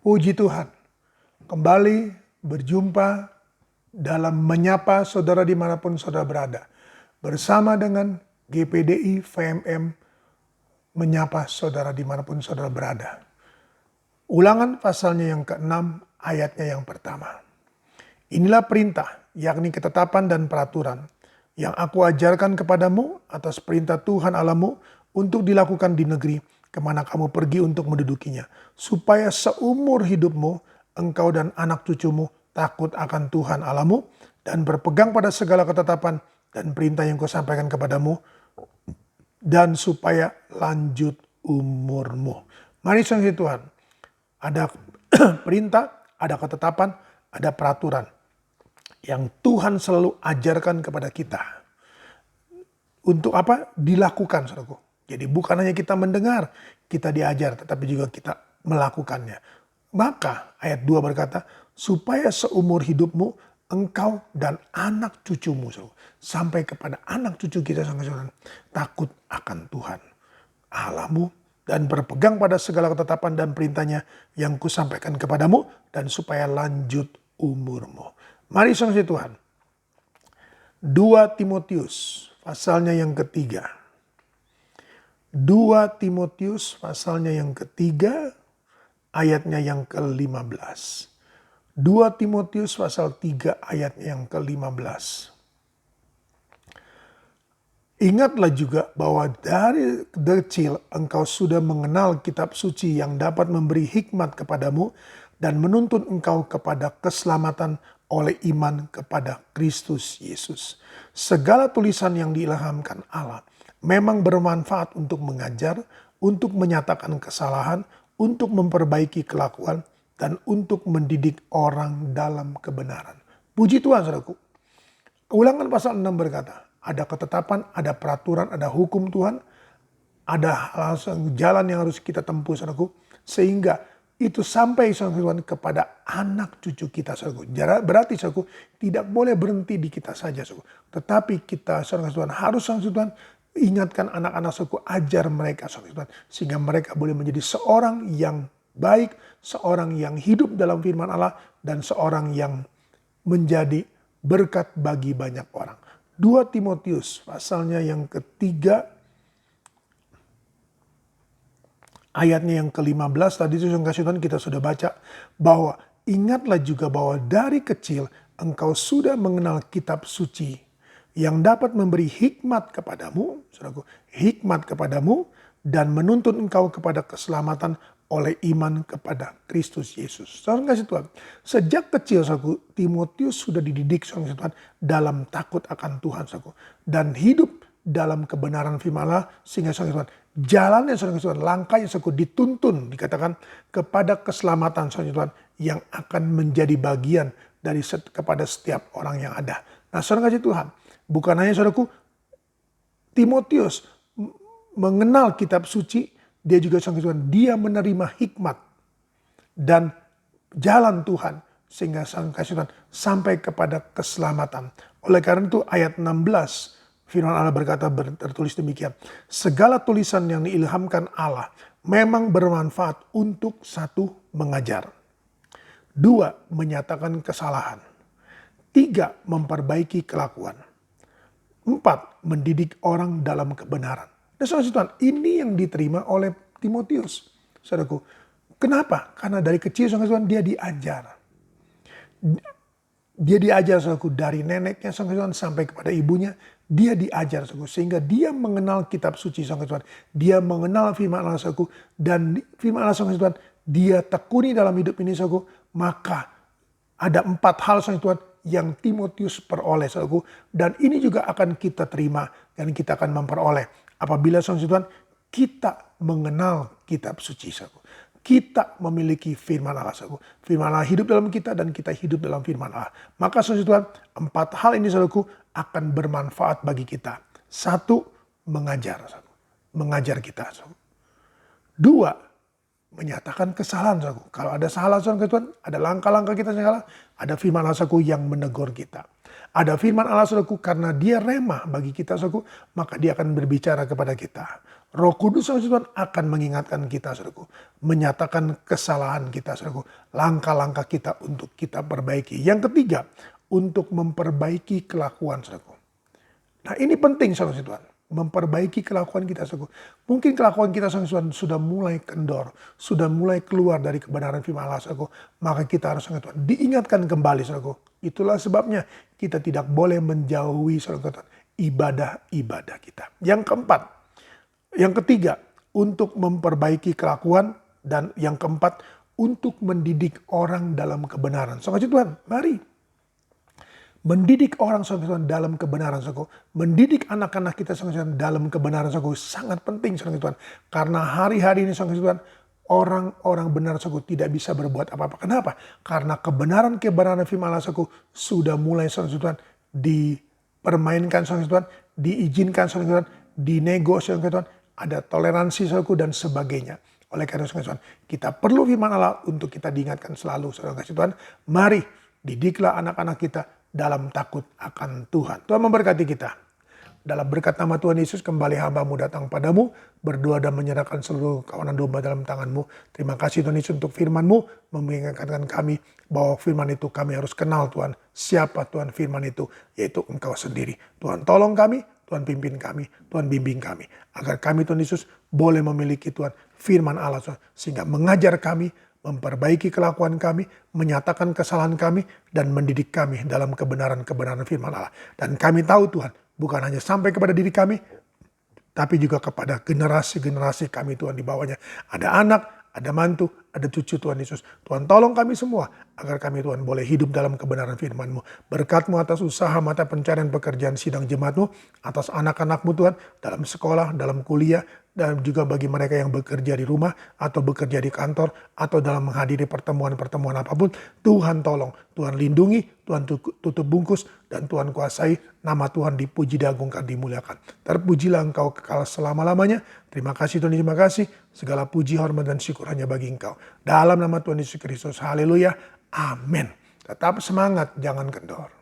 Puji Tuhan, kembali berjumpa dalam menyapa saudara dimanapun saudara berada. Bersama dengan GPDI VMM menyapa saudara dimanapun saudara berada. Ulangan pasalnya yang ke-6 ayatnya yang pertama. Inilah perintah, yakni ketetapan dan peraturan yang aku ajarkan kepadamu atas perintah Tuhan Allahmu untuk dilakukan di negeri kemana kamu pergi untuk mendudukinya, supaya seumur hidupmu engkau dan anak cucumu takut akan Tuhan Allahmu dan berpegang pada segala ketetapan dan perintah yang kusampaikan kepadamu, dan supaya lanjut umurmu. Mari sangsi Tuhan, ada perintah, ada ketetapan, ada peraturan yang Tuhan selalu ajarkan kepada kita. Untuk apa? Dilakukan, saudaraku. Jadi bukan hanya kita mendengar, kita diajar, tetapi juga kita melakukannya. Maka ayat 2 berkata, supaya seumur hidupmu engkau dan anak cucumu, sampai kepada anak cucu kita, takut akan Tuhan Allahmu dan berpegang pada segala ketetapan dan perintahnya yang kusampaikan kepadamu, dan supaya lanjut umurmu. Mari sangsi Tuhan. 2 Timotius pasalnya yang ketiga. 2 Timotius pasalnya yang ketiga, ayatnya yang ke-15. 2 Timotius pasal 3 ayatnya yang ke-15. Ingatlah juga bahwa dari kecil engkau sudah mengenal kitab suci yang dapat memberi hikmat kepadamu dan menuntun engkau kepada keselamatan oleh iman kepada Kristus Yesus. Segala tulisan yang diilhamkan Allah memang bermanfaat untuk mengajar, untuk menyatakan kesalahan, untuk memperbaiki kelakuan, dan untuk mendidik orang dalam kebenaran. Puji Tuhan, saudaraku. Ulangan pasal 6 berkata, ada ketetapan, ada peraturan, ada hukum Tuhan, ada jalan yang harus kita tempuh, saudaraku, sehingga itu sampai Tuhan kepada anak cucu kita, saudaraku. Berarti, saudaraku, tidak boleh berhenti di kita saja, saudaraku. Tetapi kita, saudara Tuhan, harus Tuhan ingatkan anak-anak saudaraku, ajar mereka, saudara Tuhan, sehingga mereka boleh menjadi seorang yang baik, seorang yang hidup dalam firman Allah, dan seorang yang menjadi berkat bagi banyak orang. 2 Timotius pasalnya yang ketiga, ayatnya yang ke-15, tadi Tuhan kita sudah baca, bahwa ingatlah juga bahwa dari kecil engkau sudah mengenal kitab suci yang dapat memberi hikmat kepadamu, saudaraku, hikmat kepadamu dan menuntun engkau kepada keselamatan oleh iman kepada Kristus Yesus. Saudara kasih Tuhan, sejak kecil, saudaraku, Timotius sudah dididik, saudara Tuhan, dalam takut akan Tuhan, saudaraku, dan hidup dalam kebenaran firman Allah, sehingga saudara Tuhan, jalannya, saudara Tuhan, langkahnya, saudaraku, dituntun, dikatakan kepada keselamatan, saudara Tuhan, yang akan menjadi bagian dari kepada setiap orang yang ada. Nah, saudara kasih Tuhan, bukan hanya, saudaraku, Timotius mengenal kitab suci, dia juga, saudara Tuhan, dia menerima hikmat dan jalan Tuhan, sehingga Tuhan sampai kepada keselamatan. Oleh karena itu ayat 16 firman Allah berkata, tertulis demikian, segala tulisan yang diilhamkan Allah memang bermanfaat untuk 1, mengajar, 2, menyatakan kesalahan, 3, memperbaiki kelakuan, 4, mendidik orang dalam kebenaran. Dan saudara Tuhan, ini yang diterima oleh Timotius, saudaraku. Kenapa? Karena dari kecil, saudara Tuhan, dia diajar. Dia diajar, saudaraku, dari neneknya, saudara Tuhan, sampai kepada ibunya. Dia diajar, saudaraku, sehingga dia mengenal kitab suci, saudara Tuhan. Dia mengenal firman Allah, saudaraku. Dan firman Allah, saudara Tuhan, dia tekuni dalam hidup ini, saudaraku. Maka ada 4 hal, saudara Tuhan, yang Timotius peroleh, saudaraku. Dan ini juga akan kita terima dan kita akan memperoleh apabila, saudara Tuhan, kita mengenal kitab suci, saudaraku. Kita memiliki firman Allah, saudaraku. Firman Allah hidup dalam kita dan kita hidup dalam firman Allah. Maka, saudara Tuhan, 4 hal ini, saudaraku, akan bermanfaat bagi kita. 1, mengajar, saudaraku. Mengajar kita, saudaraku. 2, menyatakan kesalahan, saudaraku. Kalau ada salah, saudara Tuhan, ada langkah-langkah kita yang salah, ada firman Allah, saudaraku, yang menegur kita. Ada firman Allah, saudaraku, karena dia remah bagi kita, saudaraku, maka dia akan berbicara kepada kita. Roh Kudus sama Tuhan akan mengingatkan kita, saudaraku. Menyatakan kesalahan kita, saudaraku. Langkah-langkah kita untuk kita perbaiki. Yang ketiga, untuk memperbaiki kelakuan, saudaraku. Nah ini penting, saudara Tuhan. Memperbaiki kelakuan kita, saudaraku. Mungkin kelakuan kita, saudara Tuhan, sudah mulai kendor. Sudah mulai keluar dari kebenaran firman Allah, saudaraku. Maka kita harus, saudara Tuhan, diingatkan kembali, saudaraku. Itulah sebabnya kita tidak boleh menjauhi, saudara Tuhan, ibadah-ibadah kita. Yang ketiga, untuk memperbaiki kelakuan. Dan yang keempat, untuk mendidik orang dalam kebenaran. Saudara Tuhan, mari. Mendidik orang, saudara Tuhan, dalam kebenaran, saudara. Mendidik anak-anak kita, saudara Tuhan, dalam kebenaran, saudara. Sangat penting, saudara Tuhan. Karena hari-hari ini, saudara Tuhan, orang-orang benar, saudara, tidak bisa berbuat apa-apa. Kenapa? Karena kebenaran firman Allah, saudara, sudah mulai, saudara Tuhan, dipermainkan, saudara Tuhan, diizinkan, saudara Tuhan, dinego, saudara Tuhan, ada toleransi, saudaraku, dan sebagainya. Oleh karena itu, Tuhan, kita perlu firman Allah untuk kita diingatkan selalu, saudara kasih Tuhan. Mari didiklah anak-anak kita dalam takut akan Tuhan. Tuhan memberkati kita. Dalam berkat nama Tuhan Yesus, kembali hamba-Mu datang padamu, berdoa dan menyerahkan seluruh kawanan domba dalam tangan-Mu. Terima kasih Tuhan Yesus untuk firman-Mu, mengingatkan kami bahwa firman itu kami harus kenal, Tuhan. Siapa Tuhan firman itu? Yaitu Engkau sendiri. Tuhan tolong kami, Tuhan pimpin kami, Tuhan bimbing kami. Agar kami Tuhan Yesus boleh memiliki Tuhan firman Allah, Tuhan, sehingga mengajar kami, memperbaiki kelakuan kami, menyatakan kesalahan kami, dan mendidik kami dalam kebenaran-kebenaran firman Allah. Dan kami tahu Tuhan, bukan hanya sampai kepada diri kami, tapi juga kepada generasi-generasi kami Tuhan di bawahnya. Ada anak, ada mantu, ada cucu Tuhan Yesus. Tuhan tolong kami semua agar kami Tuhan boleh hidup dalam kebenaran firman-Mu. Berkat-Mu atas usaha mata pencarian pekerjaan sidang jemaat-Mu, atas anak-anak-Mu Tuhan, dalam sekolah, dalam kuliah, dan juga bagi mereka yang bekerja di rumah, atau bekerja di kantor, atau dalam menghadiri pertemuan-pertemuan apapun. Tuhan tolong, Tuhan lindungi, Tuhan tutup bungkus, dan Tuhan kuasai. Nama Tuhan dipuji, diagungkan, dimuliakan. Terpujilah Engkau kekal selama-lamanya. Terima kasih Tuhan, terima kasih. Segala puji, hormat, dan syukur hanya bagi Engkau. Dalam nama Tuhan Yesus Kristus, haleluya, amin. Tetap semangat, jangan kendor.